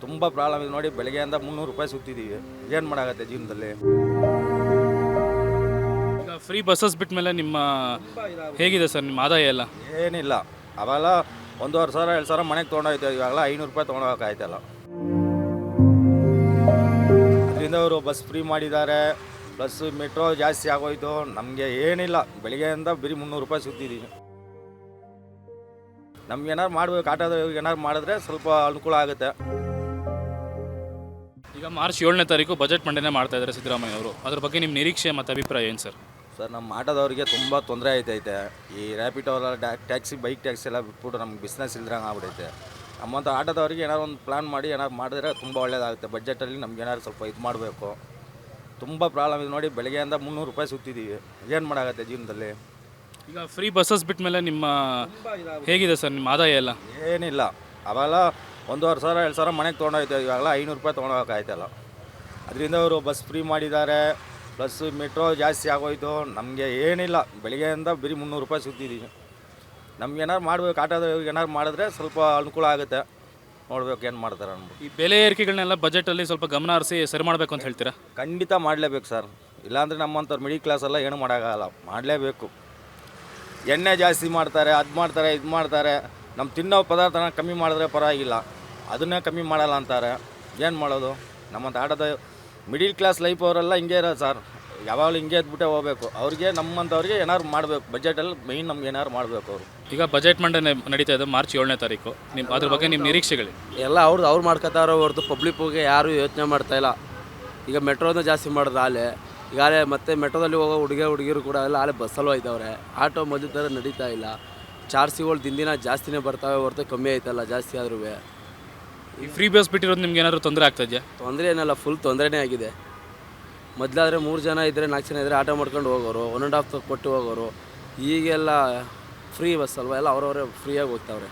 ತುಂಬ ಪ್ರಾಬ್ಲಮ್ ಇದೆ ನೋಡಿ. ಬೆಳಗ್ಗೆಯಿಂದ 300 ರೂಪಾಯಿ ಸುತ್ತಿದ್ದೀವಿ. ಏನು ಮಾಡಾಗತ್ತೆ ಜೀವನದಲ್ಲಿ? ಈಗ ಫ್ರೀ ಬಸ್ಸಸ್ ಬಿಟ್ಟ ಮೇಲೆ ನಿಮ್ಮ ಹೇಗಿದೆ ಸರ್ ನಿಮ್ಮ ಆದಾಯ ಎಲ್ಲ? ಏನಿಲ್ಲ. ಅವೆಲ್ಲ 1,500 2,000 ಮನೆಗೆ ತೊಗೊಂಡೋಗ್ತೇವೆ. ಇವಾಗೆಲ್ಲ 500 ರೂಪಾಯಿ ತೊಗೊಂಡೋಗೋಕ್ಕಾಯ್ತಲ್ಲ. ಅದರಿಂದ ಅವರು ಬಸ್ ಫ್ರೀ ಮಾಡಿದ್ದಾರೆ, ಪ್ಲಸ್ ಮೆಟ್ರೋ ಜಾಸ್ತಿ ಆಗೋಯ್ತು. ನಮಗೆ ಏನಿಲ್ಲ, ಬೆಳಗ್ಗೆಯಿಂದ ಬರೀ 300 ರೂಪಾಯಿ ಸುತ್ತಿದ್ದೀವಿ. ನಮ್ಗೆ ಏನಾರು ಮಾಡಬೇಕು, ಆಟೋದವ್ರಿಗೆ ಏನಾರು ಮಾಡಿದ್ರೆ ಸ್ವಲ್ಪ ಅನುಕೂಲ ಆಗುತ್ತೆ. ಈಗ ಮಾರ್ಚ್ 7ನೇ ತಾರೀಕು ಬಜೆಟ್ ಮಂಡನೆ ಮಾಡ್ತಾ ಇದ್ದಾರೆ ಸಿದ್ದರಾಮಯ್ಯ ಅವರು. ಅದ್ರ ಬಗ್ಗೆ ನಿಮ್ಮ ನಿರೀಕ್ಷೆ ಮತ್ತು ಅಭಿಪ್ರಾಯ ಏನು ಸರ್? ಸರ್, ನಮ್ಮ ಆಟೋದವ್ರಿಗೆ ತುಂಬ ತೊಂದರೆ ಐತೈತೆ. ಈ ರ್ಯಾಪಿಡ್ ಅವರ ಟ್ಯಾಕ್ಸಿ, ಬೈಕ್ ಟ್ಯಾಕ್ಸಿ ಎಲ್ಲ ಬಿಟ್ಬಿಟ್ಟು ನಮ್ಗೆ ಬಿಸ್ನೆಸ್ ಇಲ್ದಂಗೆ ಆಗ್ಬಿಡೈತೆ. ನಮ್ಮಂಥ ಆಟೋದವ್ರಿಗೆ ಏನಾರು ಒಂದು ಪ್ಲ್ಯಾನ್ ಮಾಡಿ ಏನಾರು ಮಾಡಿದ್ರೆ ತುಂಬ ಒಳ್ಳೆಯದಾಗುತ್ತೆ. ಬಜೆಟಲ್ಲಿ ನಮ್ಗೆ ಏನಾರು ಸ್ವಲ್ಪ ಇದು ಮಾಡಬೇಕು. ತುಂಬ ಪ್ರಾಬ್ಲಮ್ ಇದೆ ನೋಡಿ. ಬೆಳಗ್ಗೆಯಿಂದ 300 ರೂಪಾಯಿ ಸುತ್ತಿದ್ದೀವಿ. ಏನು ಮಾಡಾಗತ್ತೆ ಜೀವನದಲ್ಲಿ? ಈಗ ಫ್ರೀ ಬಸ್ಸಸ್ ಬಿಟ್ಟ ಮೇಲೆ ನಿಮ್ಮ ಹೇಗಿದೆ ಸರ್ ನಿಮ್ಮ ಆದಾಯ ಎಲ್ಲ? ಏನಿಲ್ಲ. ಅವೆಲ್ಲ 1,500 2,000 ಮನೆಗೆ ತೊಗೊಂಡೋಗ್ತೇವೆ. ಇವಾಗೆಲ್ಲ 500 ರೂಪಾಯಿ ತೊಗೊಂಡೋಗೋಕ್ಕಾಯ್ತಲ್ಲ. ಅದರಿಂದ ಅವರು ಬಸ್ ಫ್ರೀ ಮಾಡಿದ್ದಾರೆ, ಪ್ಲಸ್ ಮೆಟ್ರೋ ಜಾಸ್ತಿ ಆಗೋಯ್ತು. ನಮಗೆ ಏನಿಲ್ಲ, ಬೆಳಗ್ಗೆಯಿಂದ ಬರೀ 300 ರೂಪಾಯಿ ಸುತ್ತಿದ್ದೀವಿ. ನಮ್ಗೆ ಏನಾರು ಮಾಡಬೇಕು, ಆಟೋದವ್ರಿಗೆ ಏನಾರು ಮಾಡಿದ್ರೆ ಸ್ವಲ್ಪ ಅನುಕೂಲ ಆಗುತ್ತೆ. ನೋಡ್ಬೇಕು ಏನು ಮಾಡ್ತಾರೆ ಅಂದ್ಬಿಟ್ಟು. ಈ ಬೆಲೆ ಏರಿಕೆಗಳನ್ನೆಲ್ಲ ಬಜೆಟಲ್ಲಿ ಸ್ವಲ್ಪ ಗಮನ ಹರಿಸಿ ಸರಿ ಮಾಡಬೇಕು ಅಂತ ಹೇಳ್ತೀರಾ? ಖಂಡಿತ ಮಾಡಲೇಬೇಕು ಸರ್. ಇಲ್ಲಾಂದರೆ ನಮ್ಮಂಥವ್ರು ಮಿಡಿಲ್ ಕ್ಲಾಸೆಲ್ಲ ಏನೂ ಮಾಡೋಕ್ಕಾಗಲ್ಲ. ಮಾಡಲೇಬೇಕು. ಎಣ್ಣೆ ಜಾಸ್ತಿ ಮಾಡ್ತಾರೆ, ಅದು ಮಾಡ್ತಾರೆ, ಇದು ಮಾಡ್ತಾರೆ. ನಮ್ಮ ತಿನ್ನೋ ಪದಾರ್ಥನ ಕಮ್ಮಿ ಮಾಡಿದ್ರೆ ಪರವಾಗಿಲ್ಲ, ಅದನ್ನೇ ಕಮ್ಮಿ ಮಾಡಲ್ಲ ಅಂತಾರೆ. ಏನು ಮಾಡೋದು? ನಮ್ಮಂಥ ಆಟೋದ ಮಿಡಿಲ್ ಕ್ಲಾಸ್ ಲೈಫ್ ಅವರೆಲ್ಲ ಹಿಂಗೆ ಇರೋದು ಸರ್. ಯಾವಾಗಲೂ ಹಿಂಗೆ ಎದ್ಬಿಟ್ಟೆ ಹೋಗಬೇಕು. ಅವ್ರಿಗೆ ನಮ್ಮಂಥವ್ರಿಗೆ ಏನಾರು ಮಾಡಬೇಕು. ಬಜೆಟಲ್ಲಿ ಮೈನ್ ನಮ್ಗೆ ಏನಾರು ಮಾಡಬೇಕು ಅವರು. ಈಗ ಬಜೆಟ್ ಮಂಡನೆ ನಡೀತಾ ಇದೆ ಮಾರ್ಚ್ 7ನೇ ತಾರೀಕು. ಅದ್ರ ಬಗ್ಗೆ ನಿಮ್ಮ ನಿರೀಕ್ಷೆಗಳು ಎಲ್ಲ ಅವ್ರು ಮಾಡ್ಕೊತಾರೋ ಹೊರತು ಪಬ್ಲಿಕ್ಗೆ ಯಾರೂ ಯೋಚನೆ ಮಾಡ್ತಾಯಿಲ್ಲ. ಈಗ ಮೆಟ್ರೋನ ಜಾಸ್ತಿ ಮಾಡಿದ್ರೆ ಈಗಾಗಲೇ ಮತ್ತೆ ಮೆಟ್ರೋದಲ್ಲಿ ಹೋಗೋ ಹುಡುಗಿಯರು ಕೂಡ ಎಲ್ಲ ಆಲೇ ಬಸ್ಸಲ್ಲೂ ಹೋಯ್ತವ್ರೆ. ಆಟೋ ಮೊದಲು ಥರ ನಡೀತಾ ಇಲ್ಲ. ಚಾರ್ಜಿಗಳು ದಿನ ಜಾಸ್ತಿನೇ ಬರ್ತಾವೆ ಹೊರತು ಕಮ್ಮಿ ಆಯ್ತಲ್ಲ ಜಾಸ್ತಿ ಆದ್ರೂ. ಈ ಫ್ರೀ ಬಸ್ ಬಿಟ್ಟಿರೋದು ನಿಮ್ಗೆ ಏನಾದ್ರು ತೊಂದರೆ ಆಗ್ತಾಯಿದೆಯಾ? ತೊಂದರೆ ಏನಲ್ಲ, ಫುಲ್ ತೊಂದರೆನೇ ಆಗಿದೆ. ಮೊದಲಾದರೆ 3 ಜನ ಇದ್ದರೆ 4 ಜನ ಇದ್ದರೆ ಆಟೋ ಮಾಡ್ಕೊಂಡು ಹೋಗೋರು, 1.5 ಕೊಟ್ಟು ಹೋಗೋರು. ಈಗೆಲ್ಲ ಫ್ರೀ ಬಸ್ ಅಲ್ವಾ, ಎಲ್ಲ ಅವರವರೇ ಫ್ರೀಯಾಗಿ ಹೋಗ್ತಾವ್ರೆ.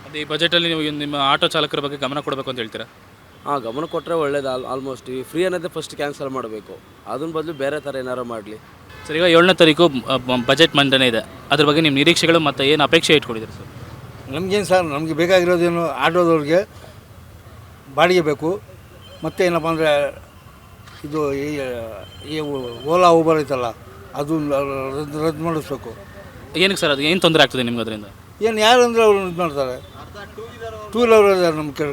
ಅದೇ ಈ ಬಜೆಟಲ್ಲಿ ನೀವು ನಿಮ್ಮ ಆಟೋ ಚಾಲಕರ ಬಗ್ಗೆ ಗಮನ ಕೊಡಬೇಕು ಅಂತ ಹೇಳ್ತೀರಾ? ಹಾಂ, ಗಮನ ಕೊಟ್ಟರೆ ಒಳ್ಳೇದು. ಆಲ್ಮೋಸ್ಟ್ ಈ ಫ್ರೀ ಅನ್ನೋದೇ ಫಸ್ಟ್ ಕ್ಯಾನ್ಸಲ್ ಮಾಡಬೇಕು. ಅದನ್ನ ಬದಲು ಬೇರೆ ಥರ ಏನಾರು ಮಾಡಲಿ. ಸರ್, ಈಗ 7ನೇ ತಾರೀಕು ಬಜೆಟ್ ಮಂಡನೆ ಇದೆ. ಅದ್ರ ಬಗ್ಗೆ ನಿಮ್ಮ ನಿರೀಕ್ಷೆಗಳು ಮತ್ತು ಏನು ಅಪೇಕ್ಷೆ ಇಟ್ಕೊಂಡಿದ್ದೀರಿ ಸರ್? ನಮಗೇನು ಸರ್, ನಮಗೆ ಬೇಕಾಗಿರೋದೇನು, ಆಟೋದವ್ರಿಗೆ ಬಾಡಿಗೆ ಬೇಕು. ಮತ್ತು ಏನಪ್ಪ ಅಂದರೆ ಇದು ಈ ಓಲಾ ಊಬರ್ ಐತಲ್ಲ, ಅದು ರದ್ದು ಮಾಡಿಸ್ಬೇಕು. ಏನಕ್ಕೆ ಸರ್? ಅದು ಏನು ತೊಂದರೆ ಆಗ್ತದೆ ನಿಮ್ಗೆ ಅದರಿಂದ? ಏನು ಯಾರು ಅಂದರೆ ಅವರು ಇದು ಮಾಡ್ತಾರೆ. ಟೂ ವೀಲರ್ ಇದ್ದಾರೆ ನಮ್ಗೆ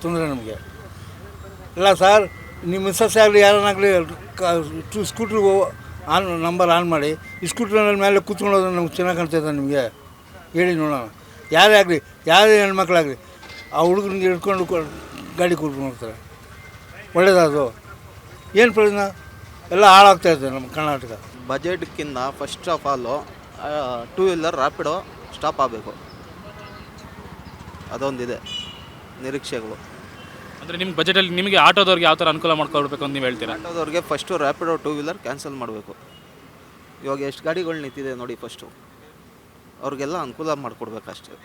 ತೊಂದರೆ ನಮಗೆ ಇಲ್ಲ ಸರ್. ನಿಮ್ಮ ಮಿಸ್ಸಸ್ ಆಗಲಿ ಯಾರನ್ನಾಗಲಿ ಸ್ಕೂಟ್ರಿಗೆ ನಂಬರ್ ಆನ್ ಮಾಡಿ, ಈ ಸ್ಕೂಟ್ರ್ ಮೇಲೆ ಕೂತ್ಕೊಳ್ಳೋದು ನಮ್ಗೆ ಚೆನ್ನಾಗಿ ಕಾಣ್ತೈತೆ. ನಿಮಗೆ ಹೇಳಿ ನೋಡೋಣ. ಯಾರೇ ಆಗಲಿ, ಯಾರೇ ಹೆಣ್ಮಕ್ಳಾಗಲಿ ಆ ಹುಡುಗರಿಗೆ ಹಿಡ್ಕೊಂಡು ಗಾಡಿ ಕೂತ್ಕೊಂಡು ಹೋಗ್ತಾರೆ. ಒಳ್ಳೇದದು. ಏನು ಪ್ರಯೋಜನ? ಎಲ್ಲ ಹಾಳಾಗ್ತಾಯಿದೆ ನಮ್ಮ ಕರ್ನಾಟಕ. ಬಜೆಟ್ಗಿಂತ first of all 2 wheeler Rapido stop ಆಗಬೇಕು. ಅದೊಂದಿದೆ ನಿರೀಕ್ಷೆಗಳು. ಅಂದರೆ ನಿಮ್ಮ ಬಜೆಟಲ್ಲಿ ನಿಮಗೆ ಆಟೋದವ್ರಿಗೆ ಯಾವ ಥರ ಅನುಕೂಲ ಮಾಡ್ಕೊಳ್ಬೇಕು ಅಂತ ನೀವು ಹೇಳ್ತೀರಾ? ಆಟೋದವ್ರಿಗೆ ಫಸ್ಟು ರ್ಯಾಪಿಡೋ 2 ವೀಲರ್ ಕ್ಯಾನ್ಸಲ್ ಮಾಡಬೇಕು. ಇವಾಗ ಎಷ್ಟು ಗಾಡಿಗಳು ನಿಂತಿದೆ ನೋಡಿ, ಫಸ್ಟು ಅವ್ರಿಗೆಲ್ಲ ಅನುಕೂಲ ಮಾಡಿಕೊಡ್ಬೇಕಷ್ಟೇ.